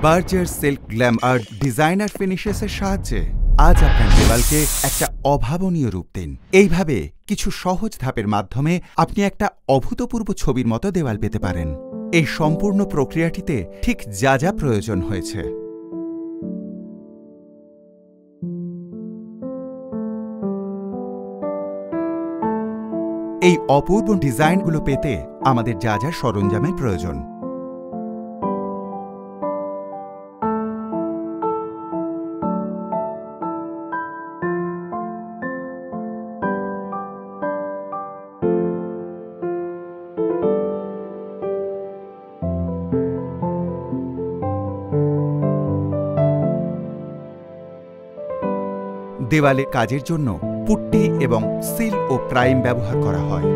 Berger silk glam art designer ফিনিশেসের সাহায্যে আজ আপনার দেওয়ালকে একটা অভাবনীয় রূপ দিন। এইভাবে কিছু সহজ ধাপের মাধ্যমে আপনি একটা অভূতপূর্ব ছবির মতো দেওয়াল পেতে পারেন। এই সম্পূর্ণ প্রক্রিয়াটিতে ঠিক যা যা প্রয়োজন হয়েছে। এই অপূর্ব ডিজাইনগুলো পেতে আমাদের যা যা সরঞ্জামের প্রয়োজন। দেওয়ালে কাজের জন্য পুট্টি এবং সিল ও প্রাইম ব্যবহার করা হয়।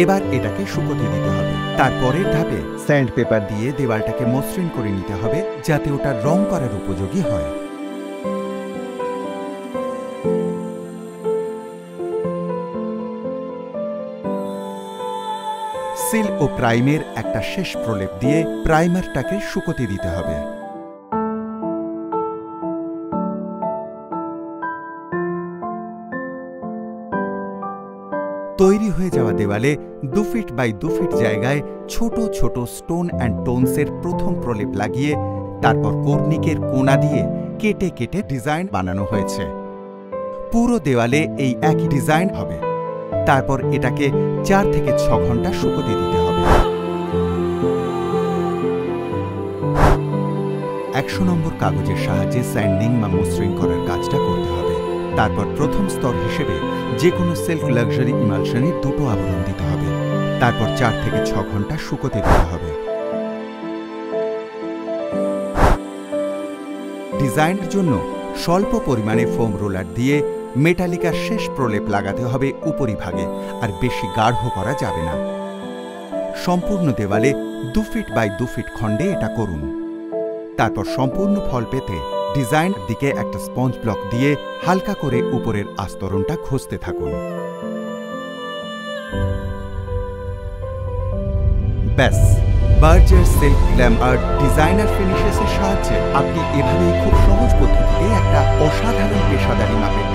এবার এটাকে শুকোতে দিতে হবে। তারপরের ধাপে স্যান্ড পেপার দিয়ে দেওয়ালটাকে মসৃণ করে নিতে হবে যাতে ওটা রং করার উপযোগী হয়। সিল ও প্রাইমের একটা শেষ প্রলেপ দিয়ে প্রাইমারটাকে শুকোতে দিতে হবে। তৈরি হয়ে যাওয়া দেওয়ালে 2 ফিট বাই 2 ফিট জায়গায় ছোট ছোট স্টোন অ্যান্ড টোনসের প্রথম প্রলেপ লাগিয়ে তারপর কর্নিকের কোণা দিয়ে কেটে কেটে ডিজাইন বানানো হয়েছে। পুরো দেওয়ালে এই একই ডিজাইন হবে। তারপর এটাকে 4 থেকে 6 ঘন্টা শুকোতে দিতে হবে। 100 নম্বর কাগজের সাহায্যে স্যান্ডিং বা মসৃণ করার কাজটা করতে হবে। তারপর প্রথম স্তর হিসেবে যে কোনো সিল্ক লাক্সারি ইমালশনের 2টো আবরণ দিতে হবে। তারপর 4 থেকে 6 ঘন্টা শুকোতে দিতে হবে। ডিজাইনের জন্য স্বল্প পরিমাণে ফোম রোলার দিয়ে মেটালিকার শেষ প্রলেপ লাগাতে হবে উপরিভাগে, আর বেশি গাঢ় করা যাবে না। সম্পূর্ণ দেওয়ালে 2 ফিট বাই 2 ফিট খণ্ডে এটা করুন। তারপর সম্পূর্ণ ফল পেতে ডিজাইন দিকে একটা স্পঞ্জ ব্লক দিয়ে হালকা করে উপরের আস্তরণটা ঘষতে থাকুন। ব্যাস, Berger silk glam art designer ফিনিশেসের সাহায্যে আপনি এভাবেই খুব সহজ পদ্ধতিতে একটা অসাধারণ পেশাদারি মাপের